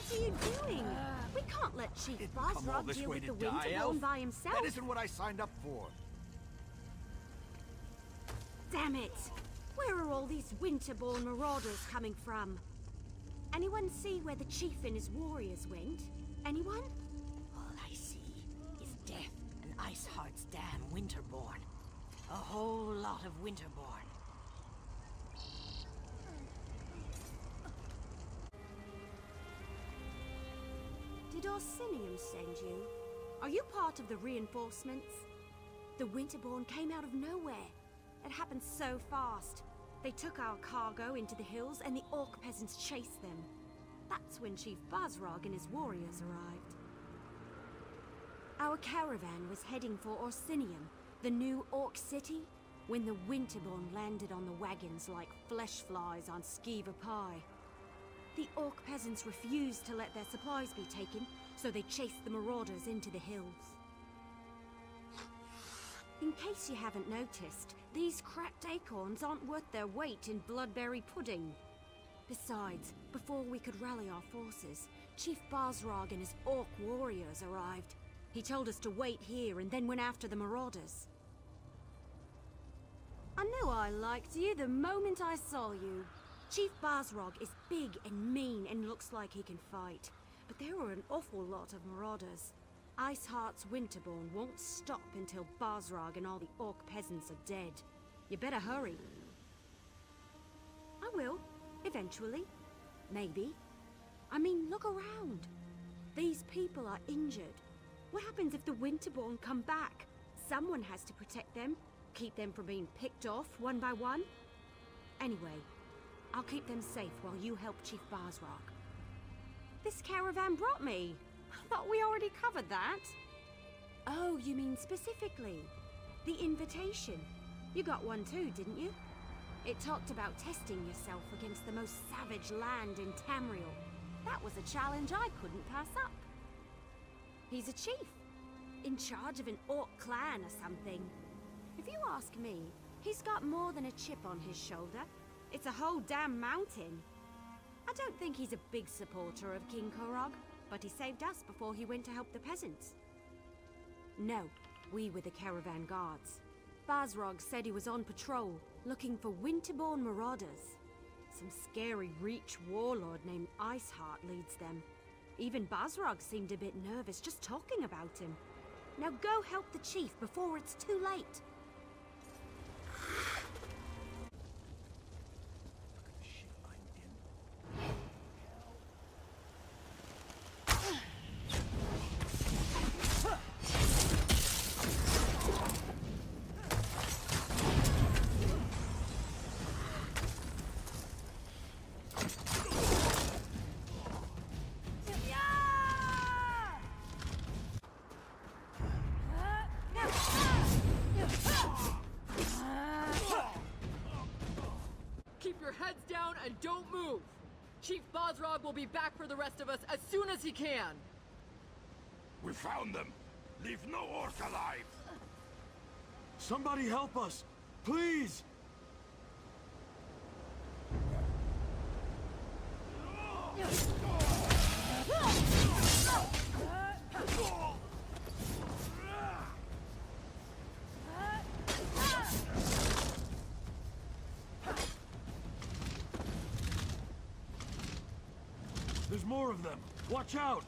What are you doing? We can't let Chief Wrothgar deal with the Winterborn by himself. That isn't what I signed up for. Damn it! Where are all these Winterborn marauders coming from? Anyone see where the chief and his warriors went? Anyone? All I see is death and Iceheart's damn Winterborn. A whole lot of Winterborn. Did Orsinium send you? Are you part of the reinforcements? The Winterborn came out of nowhere. It happened so fast. They took our cargo into the hills and the Orc peasants chased them. That's when Chief Wrothgar and his warriors arrived. Our caravan was heading for Orsinium, the new Orc city, when the Winterborn landed on the wagons like flesh flies on Skiva pie. The Orc peasants refused to let their supplies be taken, so they chased the marauders into the hills. In case you haven't noticed, these cracked acorns aren't worth their weight in bloodberry pudding. Besides, before we could rally our forces, Chief Wrothgar and his Orc warriors arrived. He told us to wait here and then went after the marauders. I knew I liked you the moment I saw you. Chief Wrothgar is big and mean and looks like he can fight. But there were an awful lot of marauders. Iceheart's Winterborn won't stop until Wrothgar and all the Orc peasants are dead. You better hurry. I will, eventually. Maybe. I mean, look around. These people are injured. What happens if the Winterborn come back? Someone has to protect them, keep them from being picked off one by one. Anyway, I'll keep them safe while you help Chief Wrothgar. This caravan brought me. I thought we already covered that. Oh, you mean specifically? The invitation. You got one too, didn't you? It talked about testing yourself against the most savage land in Tamriel. That was a challenge I couldn't pass up. He's a chief, in charge of an Orc clan or something. If you ask me, he's got more than a chip on his shoulder. It's a whole damn mountain. I don't think he's a big supporter of King Korog, but he saved us before he went to help the peasants. No, we were the caravan guards. Wrothgar said he was on patrol, looking for Winterborn marauders. Some scary Reach warlord named Iceheart leads them. Even Wrothgar seemed a bit nervous just talking about him. Now go help the chief before it's too late. Keep your heads down and don't move! Chief Wrothgar will be back for the rest of us as soon as he can! We found them! Leave no Orc alive! Somebody help us! Please! There's more of them! Watch out!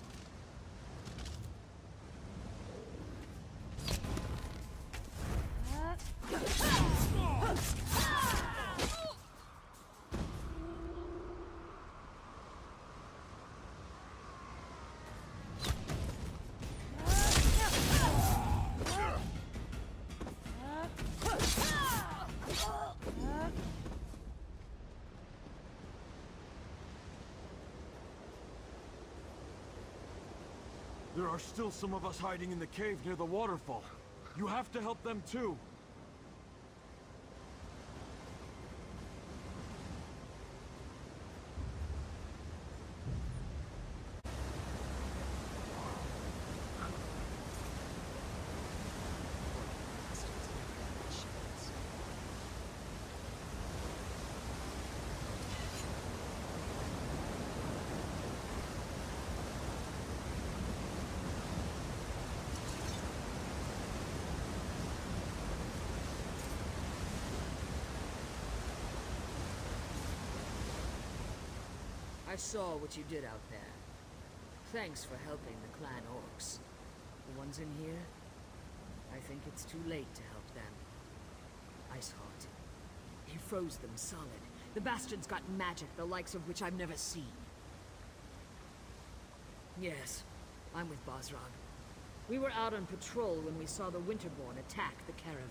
There are still some of us hiding in the cave near the waterfall. You have to help them too. I saw what you did out there. Thanks for helping the clan orcs. The ones in here, I think it's too late to help them. Iceheart. He froze them solid. The bastard's got magic, the likes of which I've never seen. Yes, I'm with Bosrog. We were out on patrol when we saw the Winterborn attack the caravan.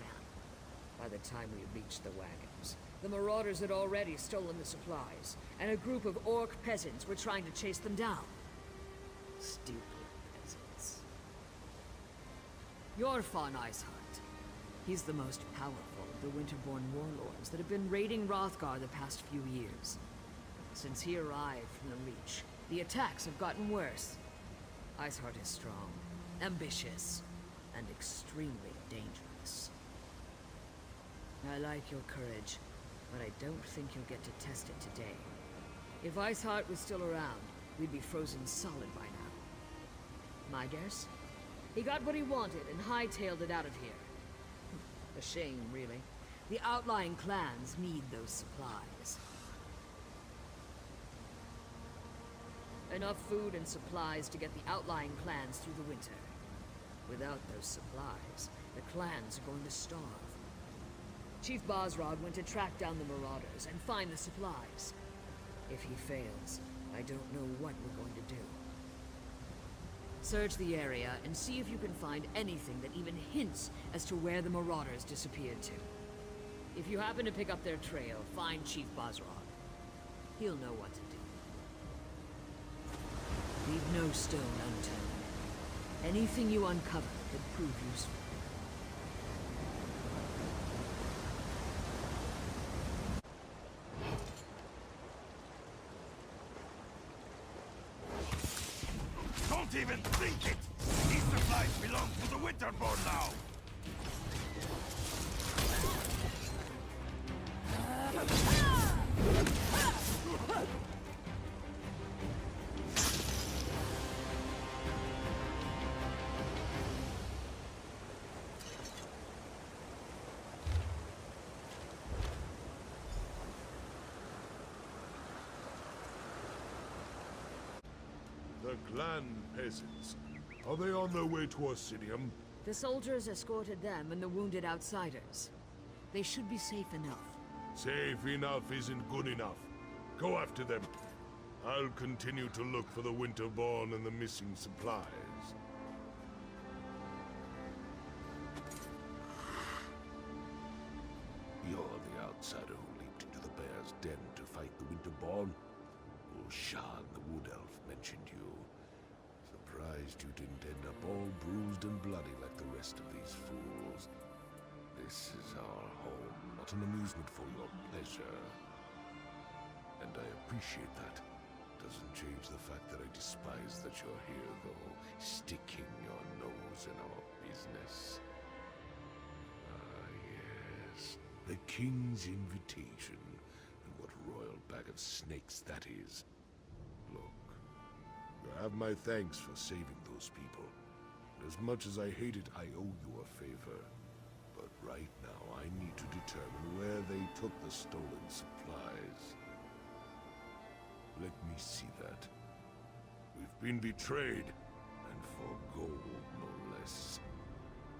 By the time we reached the wagons, the marauders had already stolen the supplies, and a group of orc peasants were trying to chase them down. Stupid peasants. You're Fawn Iceheart. He's the most powerful of the Winterborn warlords that have been raiding Wrothgar the past few years. Since he arrived from the Reach, the attacks have gotten worse. Iceheart is strong, ambitious, and extremely dangerous. I like your courage, but I don't think you'll get to test it today. If Iceheart was still around, we'd be frozen solid by now. My guess? He got what he wanted and hightailed it out of here. A shame, really. The outlying clans need those supplies. Enough food and supplies to get the outlying clans through the winter. Without those supplies, the clans are going to starve. Chief Bosrog went to track down the marauders and find the supplies. If he fails, I don't know what we're going to do. Search the area and see if you can find anything that even hints as to where the marauders disappeared to. If you happen to pick up their trail, find Chief Bosrog. He'll know what to do. Leave no stone unturned. Anything you uncover could prove useful. Don't even think it! These supplies belong to the Winterborn now! The clan peasants. Are they on their way to Orsinium? The soldiers escorted them and the wounded outsiders. They should be safe enough. Safe enough isn't good enough. Go after them. I'll continue to look for the Winterborn and the missing supplies. You're the outsider who leaped into the bear's den to fight the Winterborn? Shan, the Wood Elf, mentioned you. Surprised you didn't end up all bruised and bloody like the rest of these fools. This is our home, not an amusement for your pleasure. And I appreciate that. Doesn't change the fact that I despise that you're here, though, sticking your nose in our business. Ah, yes. The King's invitation. And what royal bag of snakes that is. Look, you have my thanks for saving those people. As much as I hate it, I owe you a favor. But right now, I need to determine where they took the stolen supplies. Let me see that. We've been betrayed, and for gold, no less.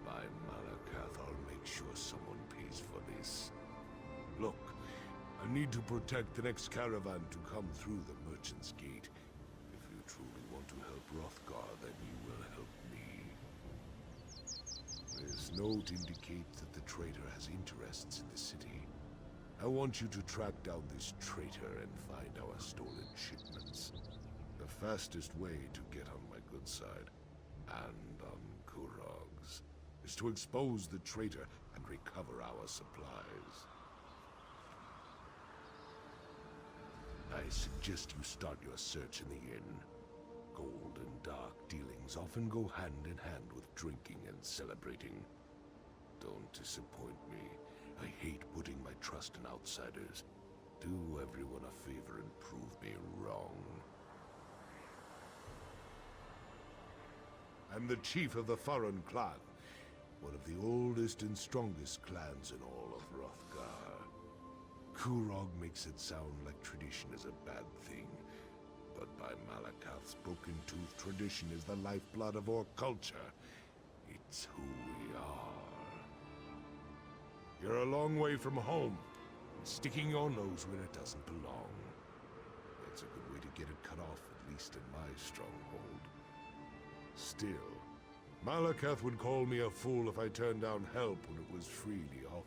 By Malakath, I'll make sure someone pays for this. Look, I need to protect the next caravan to come through the Merchant's Gate. If you truly want to help Wrothgar, then you will help me. This note indicates that the traitor has interests in the city. I want you to track down this traitor and find our stolen shipments. The fastest way to get on my good side, and on Kurog's, is to expose the traitor and recover our supplies. I suggest you start your search in the inn. Gold and dark dealings often go hand in hand with drinking and celebrating. Don't disappoint me. I hate putting my trust in outsiders. Do everyone a favor and prove me wrong. I'm the chief of the Farron clan, one of the oldest and strongest clans in all of Wrothgar. Kurog makes it sound like tradition is a bad thing, But by Malakath's broken-tooth tradition is the lifeblood of our culture. It's who we are. You're a long way from home, and sticking your nose where it doesn't belong. That's a good way to get it cut off, at least in my stronghold. Still, Malakath would call me a fool if I turned down help when it was freely offered.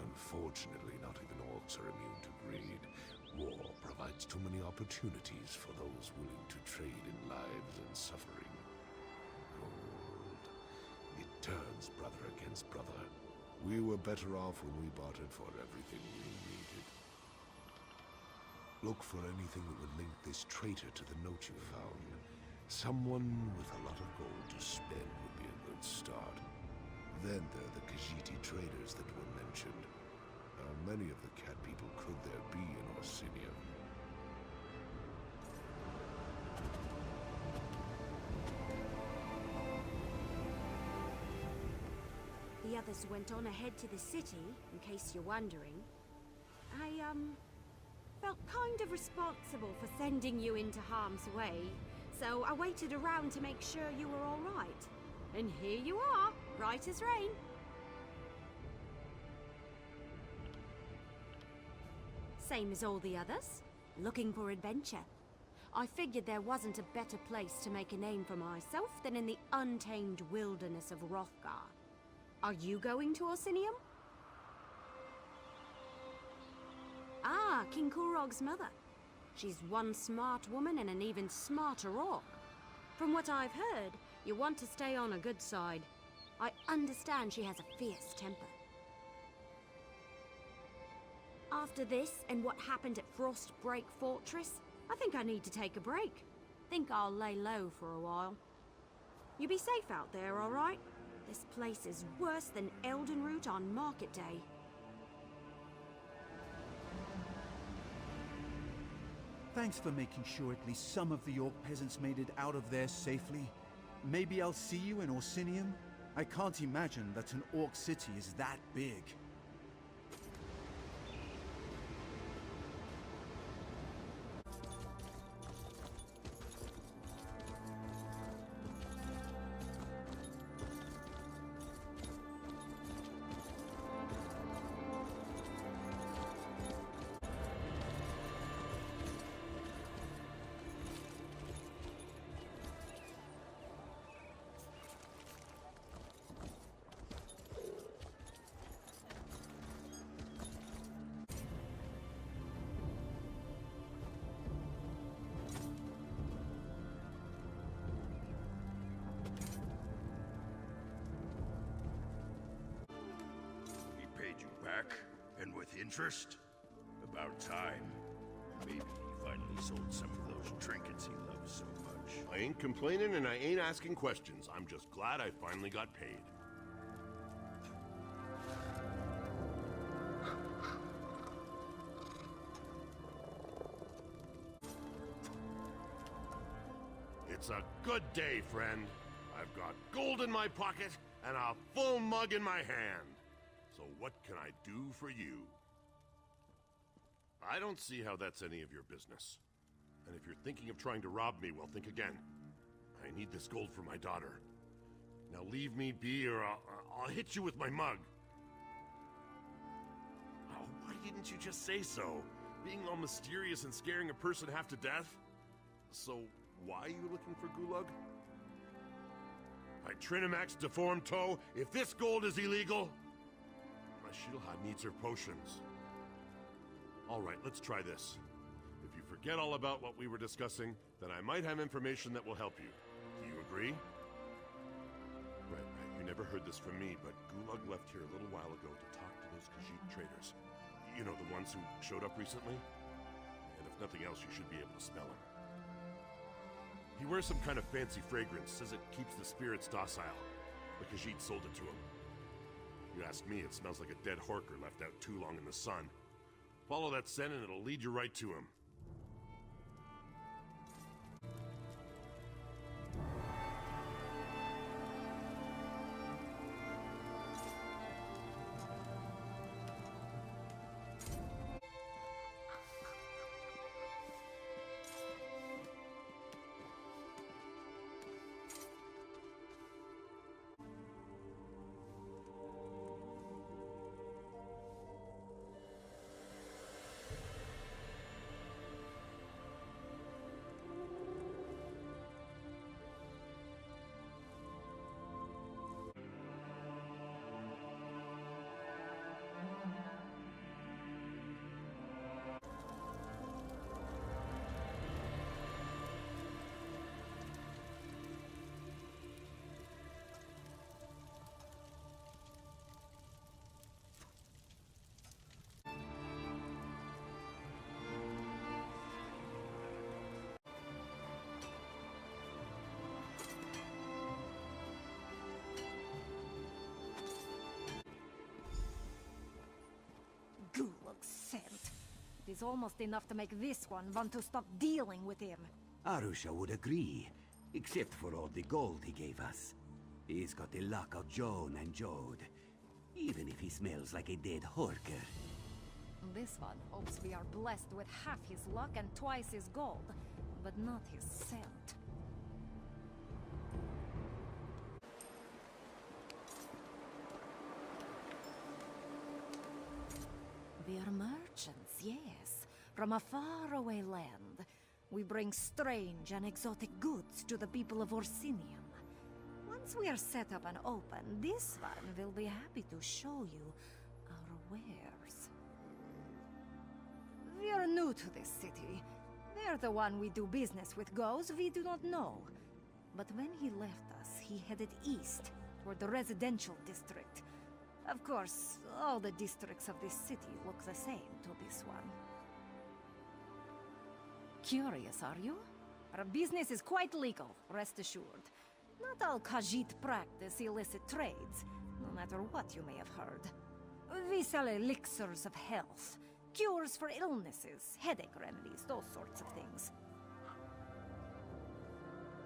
Unfortunately, not even orcs are immune to greed. War provides too many opportunities for those willing to trade in lives and suffering. Gold. It turns brother against brother. We were better off when we bartered for everything we needed. Look for anything that would link this traitor to the note you found. Someone with a lot of gold to spend would be a good start. Then there are the Khajiit traders that were mentioned. How many of the cat people could there be in Orsinium? The others went on ahead to the city, in case you're wondering. I, felt kind of responsible for sending you into harm's way, so I waited around to make sure you were all right. And here you are, right as rain. Same as all the others, looking for adventure. I figured there wasn't a better place to make a name for myself than in the untamed wilderness of Wrothgar. Are you going to Orsinium? Ah, King Kurog's mother. She's one smart woman and an even smarter orc. From what I've heard, you want to stay on a good side. I understand she has a fierce temper. After this and what happened at Frostbreak Fortress, I think I need to take a break. Think I'll lay low for a while. You be safe out there, all right? This place is worse than Eldenroot on Market Day. Thanks for making sure at least some of the Orc peasants made it out of there safely. Maybe I'll see you in Orsinium? I can't imagine that an Orc city is that big. Back, and with interest? About time. Maybe he finally sold some of those trinkets he loves so much. I ain't complaining and I ain't asking questions. I'm just glad I finally got paid. It's a good day, friend. I've got gold in my pocket and a full mug in my hand. So what can I do for you? I don't see how that's any of your business. And if you're thinking of trying to rob me, well, think again. I need this gold for my daughter. Now leave me be or I'll hit you with my mug. Oh, why didn't you just say so? Being all mysterious and scaring a person half to death? So, why are you looking for Gulag? By Trinamax deformed toe, if this gold is illegal, Shilha needs her potions. All right, let's try this. If you forget all about what we were discussing, then I might have information that will help you. Do you agree? Right. You never heard this from me, but Gulag left here a little while ago to talk to those Khajiit traders. You know, the ones who showed up recently? And if nothing else, you should be able to smell him. He wears some kind of fancy fragrance, says it keeps the spirits docile. The Khajiit sold it to him. You ask me, it smells like a dead horker left out too long in the sun. Follow that scent and it'll lead you right to him. is almost enough to make this one want to stop dealing with him. Arusha would agree, except for all the gold he gave us. He's got the luck of Joan and Jode, even if he smells like a dead Wrothgar. This one hopes we are blessed with half his luck and twice his gold, but not his scent. We are merchants, yes, from a faraway land. We bring strange and exotic goods to the people of Orsinium. Once we are set up and open, this one will be happy to show you our wares. We are new to this city. Where the one we do business with goes, we do not know. But when he left us, he headed east, toward the residential district. Of course, all the districts of this city look the same to this one. Curious, are you? Our business is quite legal, rest assured. Not all Khajiit practice illicit trades, no matter what you may have heard. We sell elixirs of health, cures for illnesses, headache remedies, those sorts of things.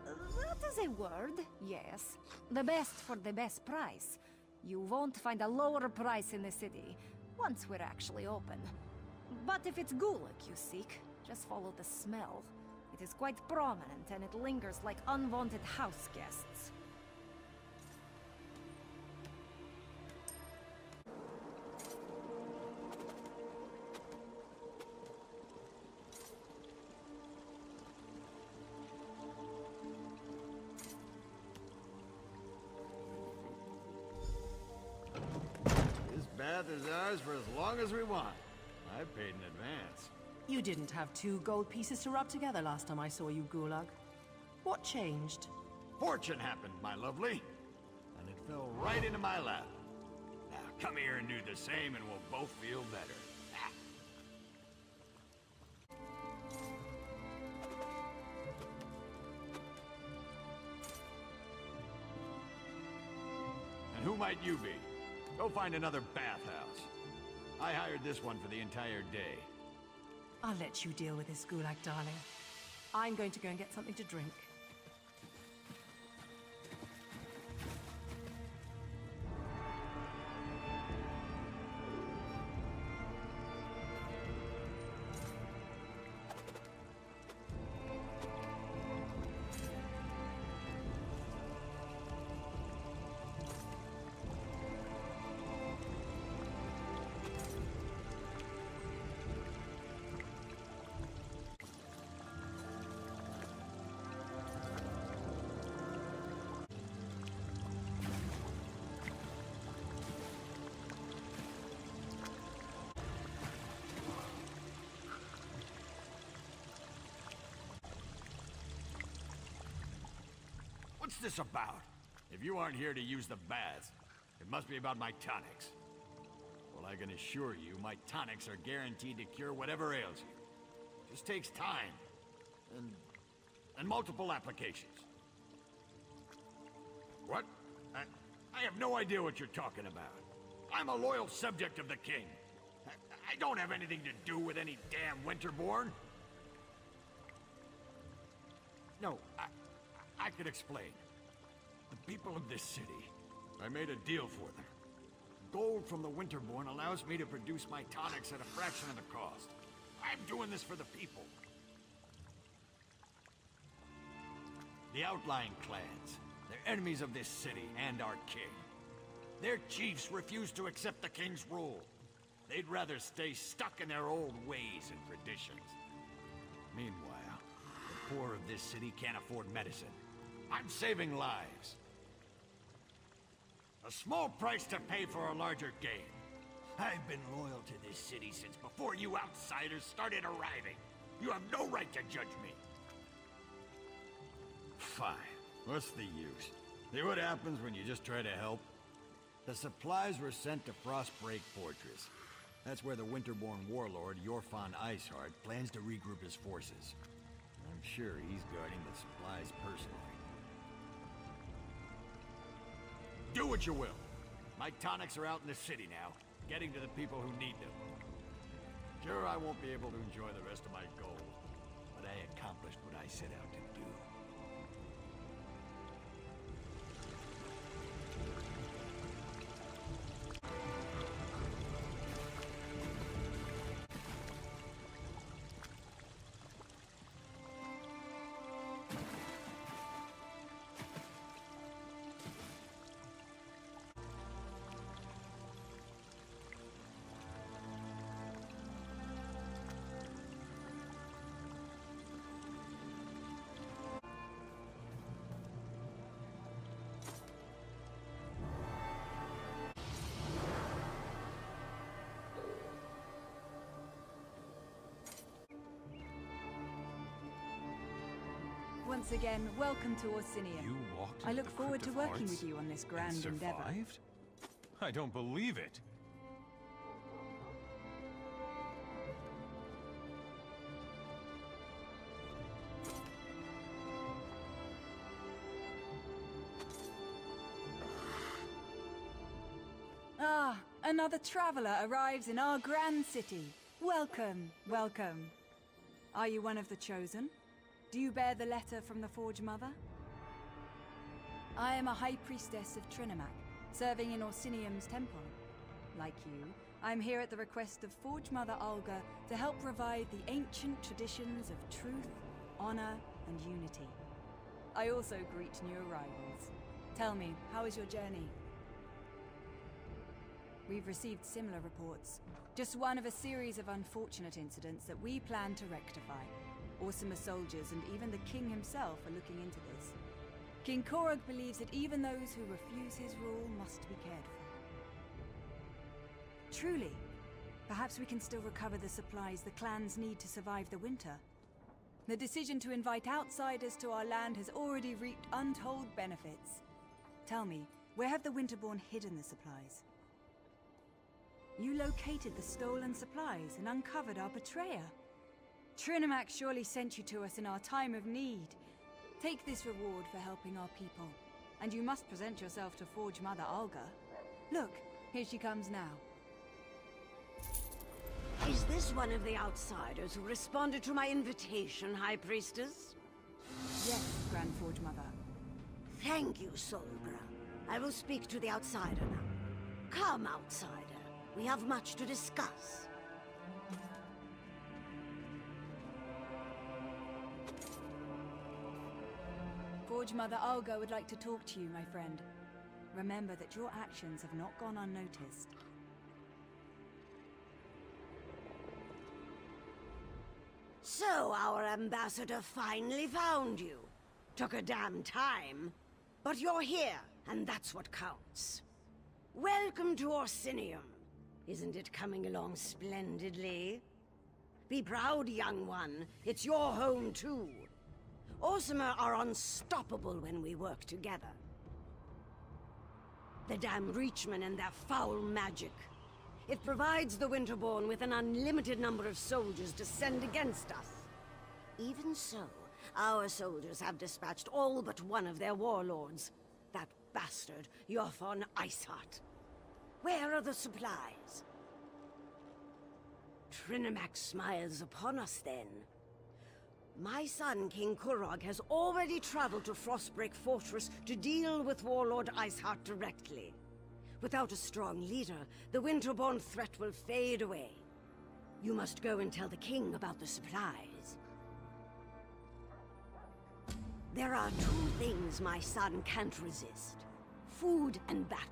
That is a word, yes. The best for the best price. You won't find a lower price in the city, once we're actually open. But if it's gulag you seek, just follow the smell. It is quite prominent, and it lingers like unwanted house guests. This bath is ours for as long as we want. I paid in advance. You didn't have 2 gold pieces to rub together last time I saw you, Gulag. What changed? Fortune happened, my lovely. And it fell right into my lap. Now come here and do the same and we'll both feel better. And who might you be? Go find another bathhouse. I hired this one for the entire day. I'll let you deal with this, Gulag, darling. I'm going to go and get something to drink. What's this about? If you aren't here to use the baths, it must be about my tonics. Well, I can assure you, my tonics are guaranteed to cure whatever ails you. Just takes time. And multiple applications. What? I have no idea what you're talking about. I'm a loyal subject of the king. I don't have anything to do with any damn Winterborn. No, I could explain. The people of this city, I made a deal for them. Gold from the Winterborn allows me to produce my tonics at a fraction of the cost. I'm doing this for the people. The outlying clans, they're enemies of this city and our king. Their chiefs refuse to accept the king's rule. They'd rather stay stuck in their old ways and traditions. Meanwhile, the poor of this city can't afford medicine. I'm saving lives. A small price to pay for a larger gain. I've been loyal to this city since before you outsiders started arriving. You have no right to judge me. Fine. What's the use? See what happens when you just try to help? The supplies were sent to Frostbreak Fortress. That's where the Winterborn warlord, Yorfan Iceheart, plans to regroup his forces. I'm sure he's guarding the supplies personally. Do what you will. My tonics are out in the city now, getting to the people who need them. Sure, I won't be able to enjoy the rest of my gold, but I accomplished what I set out to do. Once again, welcome to Orsinium. You walked I into look the forward Crypt to of working Hearts with you on this grand and endeavor. survived? I don't believe it. Ah, another traveler arrives in our grand city. Welcome, welcome. Are you one of the chosen? Do you bear the letter from the Forge Mother? I am a high priestess of Trinimac, serving in Orsinium's temple. Like you, I'm here at the request of Forge Mother Olga to help revive the ancient traditions of truth, honor, and unity. I also greet new arrivals. Tell me, how is your journey? We've received similar reports. Just one of a series of unfortunate incidents that we plan to rectify. Orsimer soldiers and even the king himself are looking into this. King Korog believes that even those who refuse his rule must be cared for. Truly, perhaps we can still recover the supplies the clans need to survive the winter. The decision to invite outsiders to our land has already reaped untold benefits. Tell me, where have the Winterborn hidden the supplies? You located the stolen supplies and uncovered our betrayer. Trinimac surely sent you to us in our time of need. Take this reward for helping our people, and you must present yourself to Forge Mother Olga. Look, here she comes now. Is this one of the outsiders who responded to my invitation, High Priestess? Yes, Grand Forge Mother. Thank you, Solgra. I will speak to the outsider now. Come, outsider. We have much to discuss. Forge Mother Olga would like to talk to you, my friend. Remember that your actions have not gone unnoticed. So, our ambassador finally found you. Took a damn time. But you're here, and that's what counts. Welcome to Orsinium. Isn't it coming along splendidly? Be proud, young one. It's your home, too. Orsimer are unstoppable when we work together. The damn Reachmen and their foul magic. It provides the Winterborn with an unlimited number of soldiers to send against us. Even so, our soldiers have dispatched all but one of their warlords. That bastard, Jothon Iceheart. Where are the supplies? Trinimac smiles upon us then. My son, King Korog, has already traveled to Frostbreak Fortress to deal with Warlord Iceheart directly. Without a strong leader, the Winterborn threat will fade away. You must go and tell the king about the supplies. There are two things my son can't resist. Food and battle.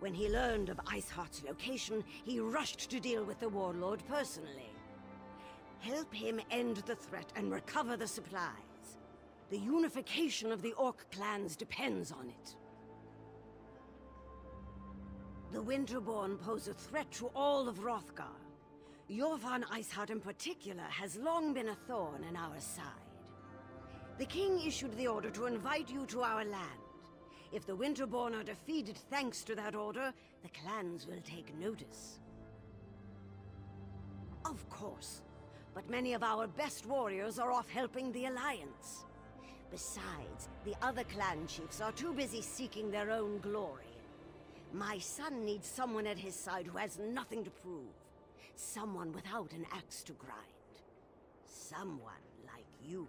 When he learned of Iceheart's location, he rushed to deal with the warlord personally. Help him end the threat and recover the supplies. The unification of the Orc clans depends on it. The Winterborn pose a threat to all of Wrothgar. Jothon Iceheart in particular has long been a thorn in our side. The king issued the order to invite you to our land. If the Winterborn are defeated thanks to that order, the clans will take notice. Of course, but many of our best warriors are off helping the Alliance. Besides, the other clan chiefs are too busy seeking their own glory. My son needs someone at his side who has nothing to prove. Someone without an axe to grind. Someone like you.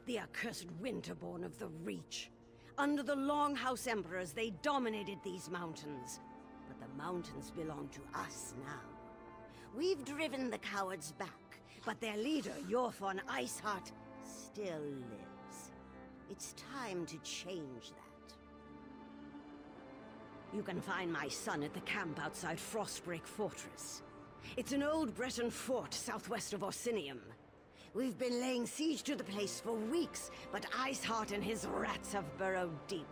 The accursed Winterborn of the Reach. Under the Longhouse Emperors, they dominated these mountains. But the mountains belong to us now. We've driven the cowards back, but their leader, Yorthon Iceheart, still lives. It's time to change that. You can find my son at the camp outside Frostbreak Fortress. It's an old Breton fort southwest of Orsinium. We've been laying siege to the place for weeks, but Iceheart and his rats have burrowed deep.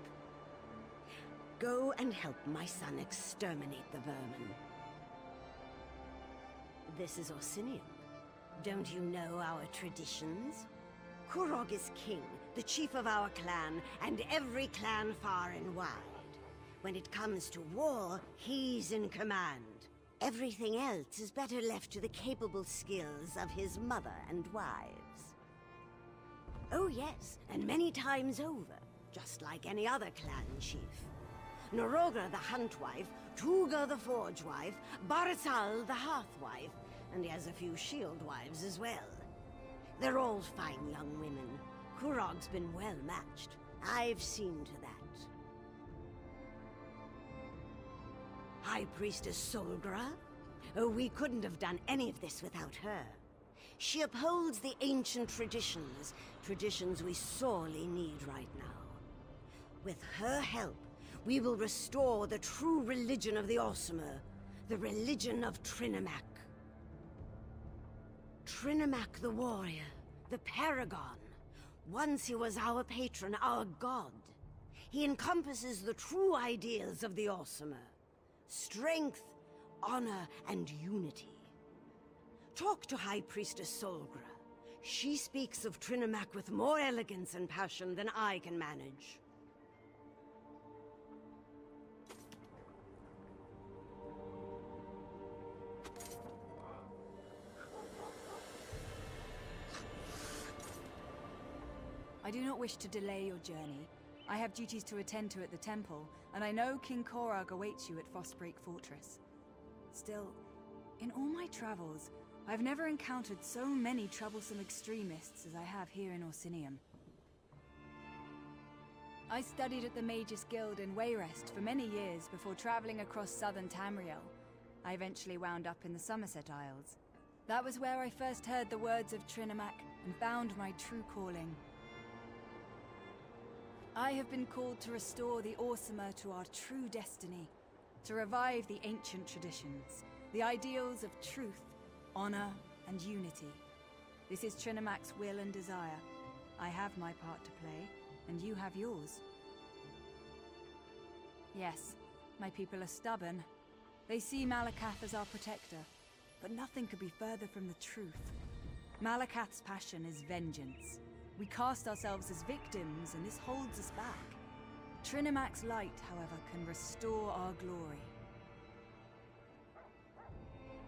Go and help my son exterminate the vermin. This is Orsinium. Don't you know our traditions? Kurog is king, the chief of our clan, and every clan far and wide. When it comes to war, he's in command. Everything else is better left to the capable skills of his mother and wives. Oh yes, and many times over, just like any other clan chief. Norogra the Huntwife, Tuga the Forgewife, Barisal the Hearthwife, and he has a few shield wives as well. They're all fine young women. Kurog's been well matched. I've seen to that. High Priestess Solgra? Oh, we couldn't have done any of this without her. She upholds the ancient traditions, traditions we sorely need right now. With her help, we will restore the true religion of the Orsimer, the religion of Trinimac. Trinimac the warrior, the paragon. Once he was our patron, our god. He encompasses the true ideals of the Orsimer. Strength, honor, and unity. Talk to High Priestess Solgra. She speaks of Trinimac with more elegance and passion than I can manage. I do not wish to delay your journey. I have duties to attend to at the temple, and I know King Korag awaits you at Frostbreak Fortress. Still, in all my travels, I've never encountered so many troublesome extremists as I have here in Orsinium. I studied at the Mages Guild in Wayrest for many years before traveling across southern Tamriel. I eventually wound up in the Somerset Isles. That was where I first heard the words of Trinimac and found my true calling. I have been called to restore the Orsimer to our true destiny, to revive the ancient traditions, the ideals of truth, honor, and unity. This is Trinimac's will and desire. I have my part to play, and you have yours. Yes, my people are stubborn. They see Malakath as our protector, but nothing could be further from the truth. Malakath's passion is vengeance. We cast ourselves as victims, and this holds us back. Trinimac's light, however, can restore our glory.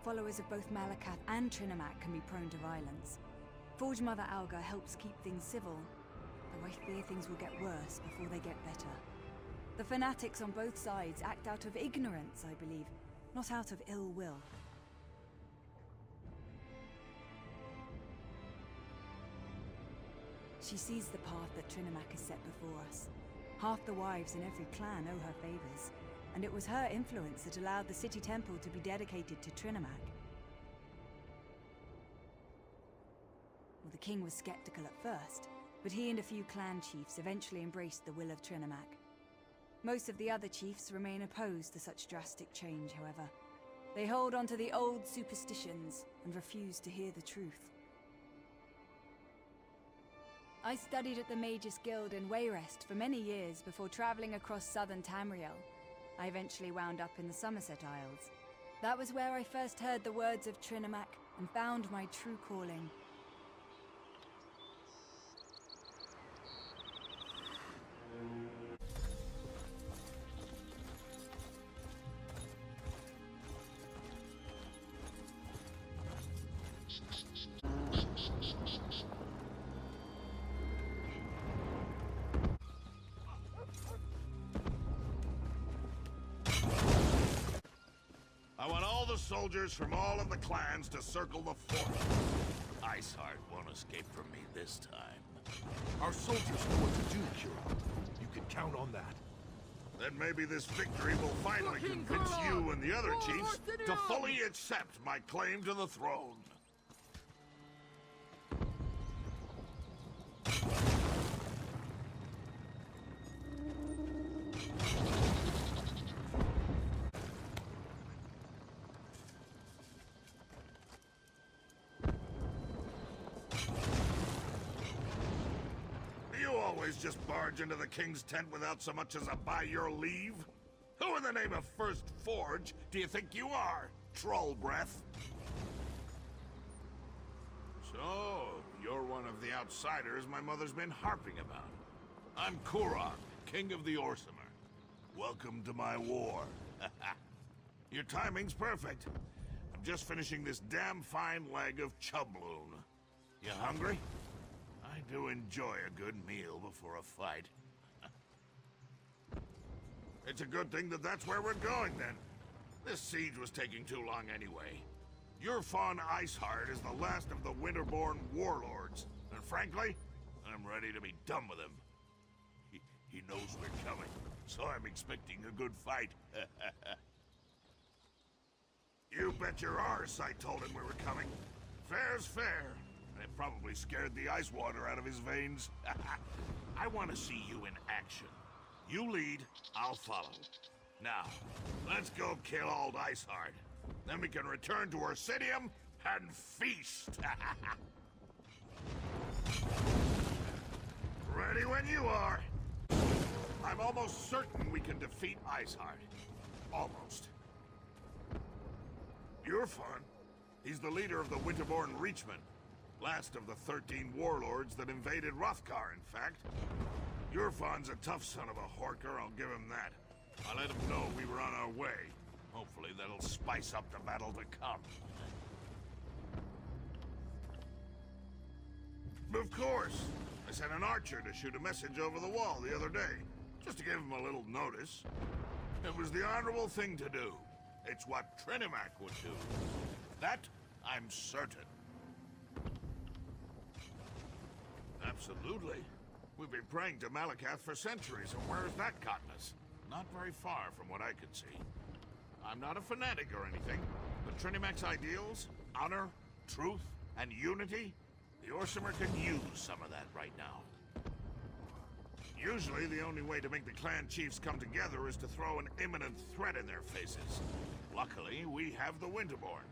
Followers of both Malakath and Trinimac can be prone to violence. Forge Mother Alga helps keep things civil, though I fear things will get worse before they get better. The fanatics on both sides act out of ignorance, I believe, not out of ill will. She sees the path that Trinimac has set before us. Half the wives in every clan owe her favors, and it was her influence that allowed the city temple to be dedicated to Trinimac. Well, the king was skeptical at first, but he and a few clan chiefs eventually embraced the will of Trinimac. Most of the other chiefs remain opposed to such drastic change, however. They hold on to the old superstitions and refuse to hear the truth. I studied at the Mages Guild in Wayrest for many years before traveling across southern Tamriel. I eventually wound up in the Somerset Isles. That was where I first heard the words of Trinimac and found my true calling. soldiers from all of the clans to circle the fort. Iceheart won't escape from me this time. Our soldiers know what to do, Kira. You can count on that. Then maybe this victory will finally convince you and the other chiefs to fully accept my claim to the throne. Just barge into the king's tent without so much as a by your leave? Who in the name of First Forge do you think you are, troll breath? So, you're one of the outsiders my mother's been harping about. I'm Kurog, king of the Orsimer. Welcome to my war. Your timing's perfect. I'm just finishing this damn fine leg of chubloon. You hungry? I do enjoy a good meal before a fight. It's a good thing that that's where we're going, then. This siege was taking too long anyway. Your Fawn Iceheart is the last of the Winterborn warlords. And frankly, I'm ready to be done with him. He knows we're coming, so I'm expecting a good fight. You bet your arse I told him we were coming. Fair's fair. And it probably scared the ice water out of his veins. I want to see you in action. You lead, I'll follow. Now, let's go kill old Iceheart. Then we can return to Orsinium and feast. Ready when you are. I'm almost certain we can defeat Iceheart. Almost. You're fun. He's the leader of the Winterborn Reachmen. Last of the 13 warlords that invaded Wrothgar, in fact. Yurfon's a tough son of a Horker, I'll give him that. I let him know we were on our way. Hopefully that'll spice up the battle to come. Of course. I sent an archer to shoot a message over the wall the other day, just to give him a little notice. It was the honorable thing to do. It's what Trinimac would do. That, I'm certain. Absolutely. We've been praying to Malakath for centuries, and where has that gotten us? Not very far from what I could see. I'm not a fanatic or anything, but Trinimac's ideals, honor, truth, and unity, the Orsimer can use some of that right now. Usually, the only way to make the clan chiefs come together is to throw an imminent threat in their faces. Luckily, we have the Winterborn.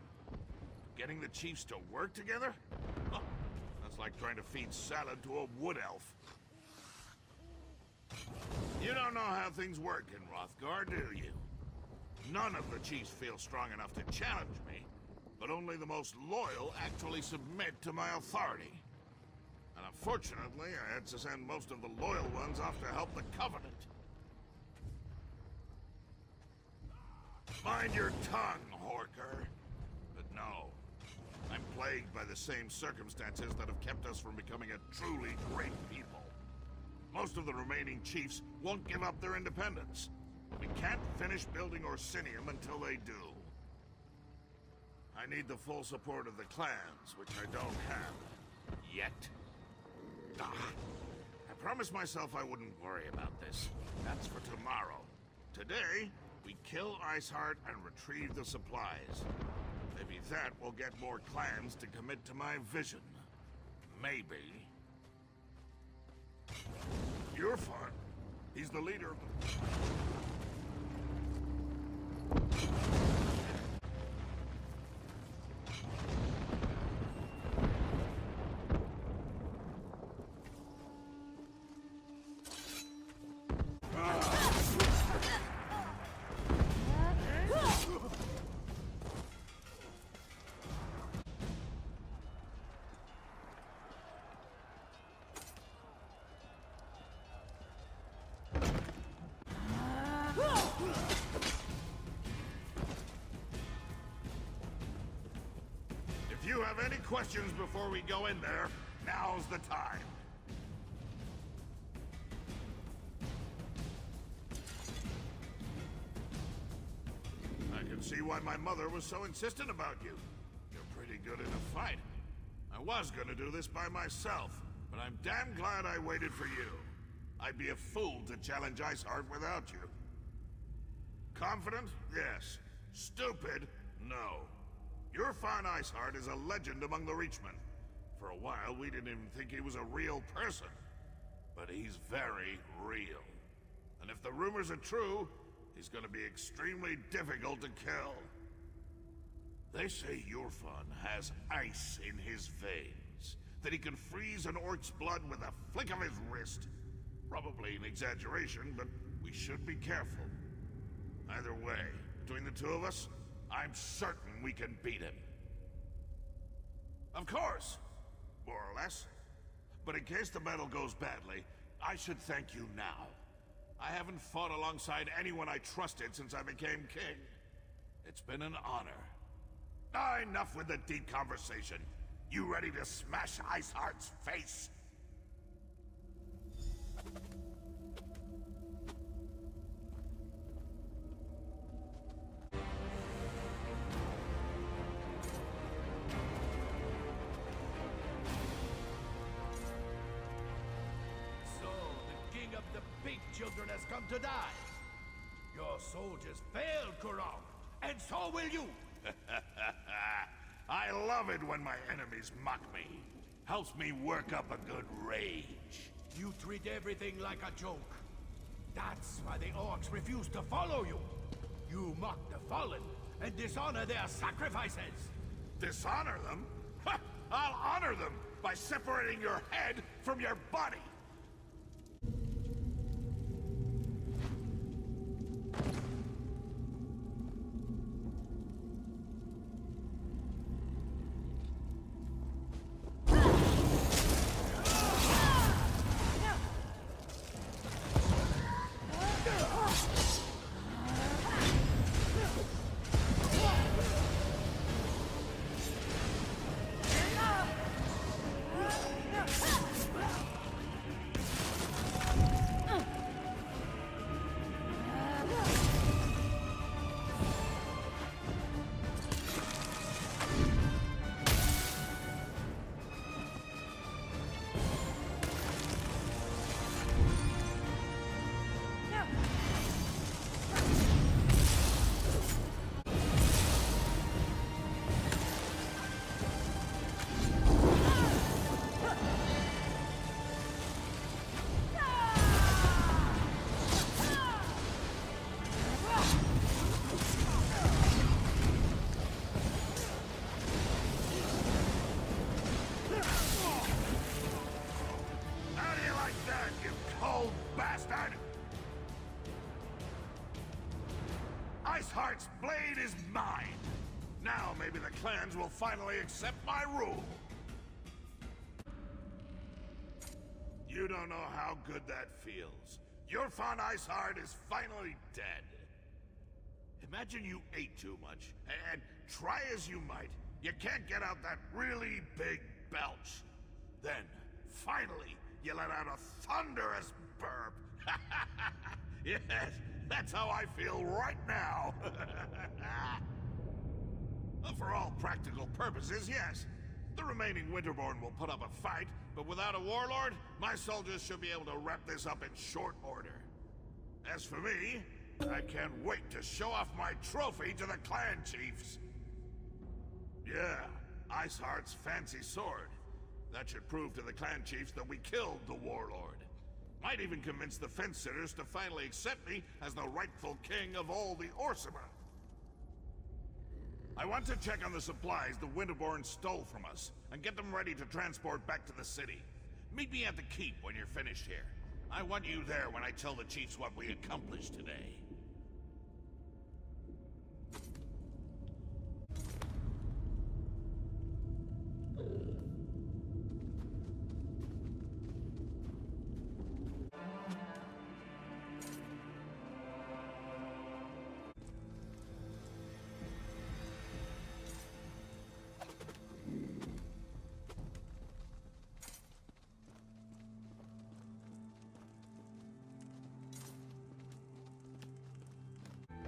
Getting the chiefs to work together? Huh. That's like trying to feed salad to a wood elf. You don't know how things work in Wrothgar, do you? None of the chiefs feel strong enough to challenge me, but only the most loyal actually submit to my authority. And unfortunately, I had to send most of the loyal ones off to help the Covenant. Mind your tongue, Horker. But no, I'm plagued by the same circumstances that have kept us from becoming a truly great people. Most of the remaining chiefs won't give up their independence. We can't finish building Orsinium until they do. I need the full support of the clans, which I don't have. Yet. I promised myself I wouldn't worry about this. That's for tomorrow. Today, we kill Iceheart and retrieve the supplies. Maybe that will get more clans to commit to my vision. Maybe. You're fun. He's the leader of the... If you have any questions before we go in there, now's the time. I can can see why my mother was so insistent about you. You're pretty good in a fight. I was gonna do this by myself, but I'm damn glad I waited for you. I'd be a fool to challenge Iceheart without you. Confident? Yes. Stupid? No. Your fine Iceheart is a legend among the Reachmen. For a while, we didn't even think he was a real person. But he's very real. And if the rumors are true, he's gonna be extremely difficult to kill. They say Yurfan has ice in his veins, that he can freeze an orc's blood with a flick of his wrist. Probably an exaggeration, but we should be careful. Either way, between the two of us, I'm certain we can beat him. Of course, more or less. But in case the battle goes badly, I should thank you now. I haven't fought alongside anyone I trusted since I became king. It's been an honor. Enough with the deep conversation. You ready to smash Iceheart's face? So, the king of the big children has come to die. Your soldiers failed, Kurog, and so will you. I love it when my enemies mock me. Helps me work up a good rage. You treat everything like a joke. That's why the orcs refuse to follow you. You mock the fallen and dishonor their sacrifices. Dishonor them? Ha! I'll honor them by separating your head from your body. Iceheart's blade is mine! Now maybe the clans will finally accept my rule! You don't know how good that feels. Your fond Iceheart is finally dead. Imagine you ate too much, and try as you might, you can't get out that really big belch. Then, finally, you let out a thunderous burp. Yes, that's how I feel right now. Well, for all practical purposes, yes. The remaining Winterborn will put up a fight, but without a warlord, my soldiers should be able to wrap this up in short order. As for me, I can't wait to show off my trophy to the clan chiefs. Yeah, Iceheart's fancy sword. That should prove to the clan chiefs that we killed the warlord. Might even convince the fence-sitters to finally accept me as the rightful king of all the Orsima. I want to check on the supplies the Winterborn stole from us, and get them ready to transport back to the city. Meet me at the keep when you're finished here. I want you there when I tell the chiefs what we accomplished today.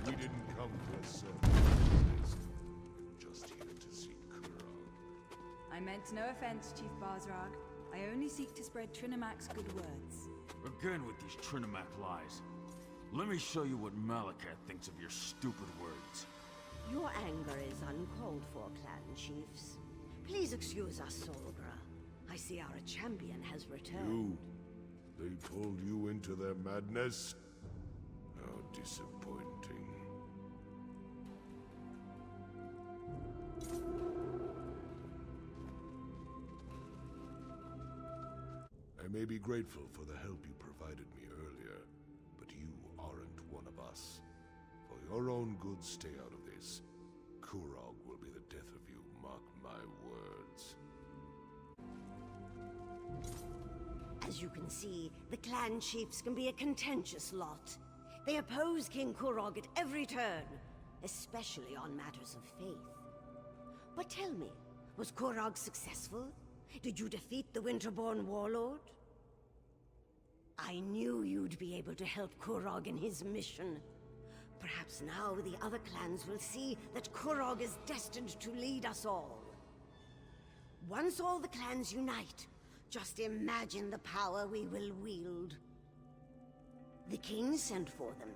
We didn't come for a set. I meant no offense, Chief Barzrag. I only seek to spread Trinamac's good words. Again with these Trinamac lies. Let me show you what Malacath thinks of your stupid words. Your anger is uncalled for, clan chiefs. Please excuse us, Solgra. I see our champion has returned. They pulled you into their madness? How disappointing. I may be grateful for the help you provided me earlier, but you aren't one of us. For your own good, stay out of this. Kurog will be the death of you, mark my words. As you can see, the clan chiefs can be a contentious lot. They oppose King Kurog at every turn, especially on matters of faith. But tell me, was Kurog successful? Did you defeat the Winterborn warlord? I knew you'd be able to help Kurog in his mission. Perhaps now the other clans will see that Kurog is destined to lead us all. Once all the clans unite, just imagine the power we will wield. The king sent for them.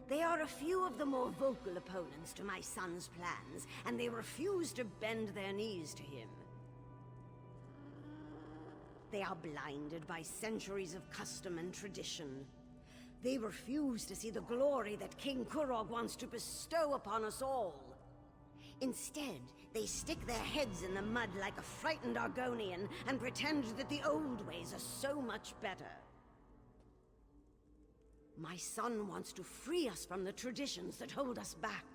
They are a few of the more vocal opponents to my son's plans, and they refuse to bend their knees to him. They are blinded by centuries of custom and tradition. They refuse to see the glory that King Kurog wants to bestow upon us all. Instead, they stick their heads in the mud like a frightened Argonian and pretend that the old ways are so much better. My son wants to free us from the traditions that hold us back.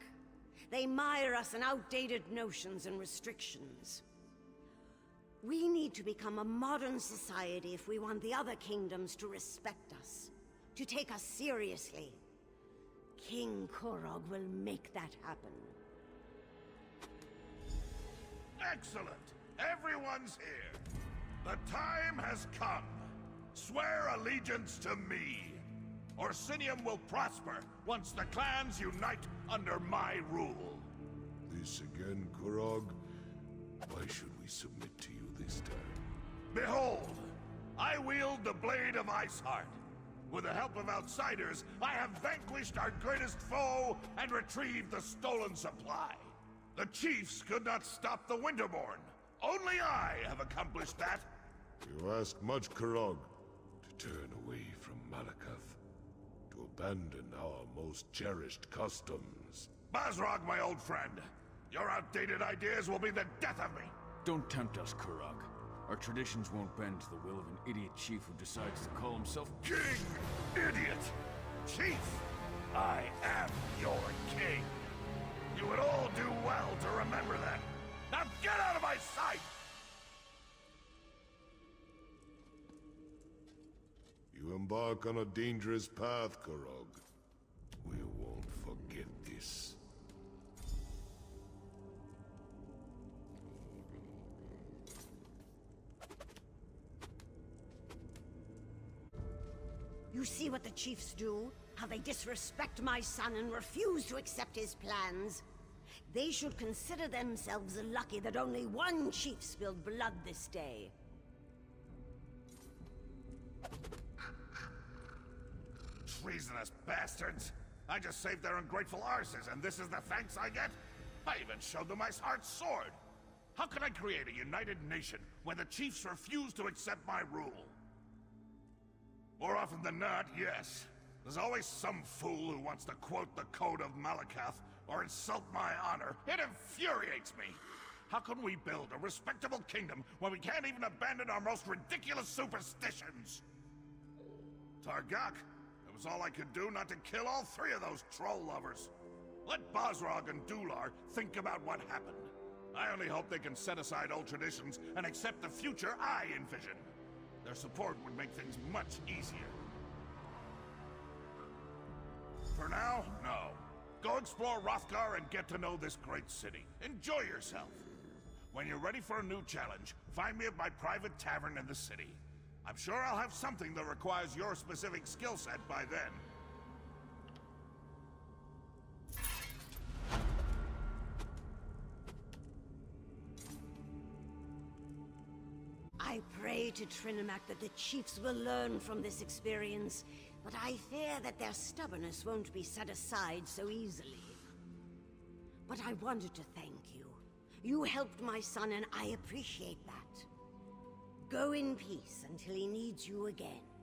They mire us in outdated notions and restrictions. We need to become a modern society if we want the other kingdoms to respect us, to take us seriously. King Kurog will make that happen. Excellent! Everyone's here. The time has come. Swear allegiance to me. Orsinium will prosper once the clans unite under my rule. This again, Kurog? Why should we submit to you this time? Behold! I wield the Blade of Iceheart. With the help of outsiders, I have vanquished our greatest foe and retrieved the stolen supply. The chiefs could not stop the Winterborn. Only I have accomplished that. You ask much, Kurog. To turn away from Malakath. To abandon our most cherished customs. Bazrog, my old friend. Your outdated ideas will be the death of me. Don't tempt us, Kurog. Our traditions won't bend to the will of an idiot chief who decides to call himself King! Idiot! Chief! I am your king! You would all do well to remember that. Now get out of my sight! You embark on a dangerous path, Kurog. We won't forget this. You see what the chiefs do? How they disrespect my son and refuse to accept his plans. They should consider themselves lucky that only one chief spilled blood this day. Treasonous bastards! I just saved their ungrateful arses, and this is the thanks I get? I even showed them Iceheart's sword! How can I create a united nation when the chiefs refuse to accept my rule? More often than not, yes. There's always some fool who wants to quote the Code of Malakath or insult my honor. It infuriates me! How can we build a respectable kingdom when we can't even abandon our most ridiculous superstitions? Targak, it was all I could do not to kill all three of those troll lovers. Let Bazrog and Dular think about what happened. I only hope they can set aside old traditions and accept the future I envision. Their support would make things much easier. For now, no. Go explore Wrothgar and get to know this great city. Enjoy yourself. When you're ready for a new challenge, find me at my private tavern in the city. I'm sure I'll have something that requires your specific skill set by then. I pray to Trinimac that the chiefs will learn from this experience, but I fear that their stubbornness won't be set aside so easily. But I wanted to thank you. You helped my son, and I appreciate that. Go in peace until he needs you again.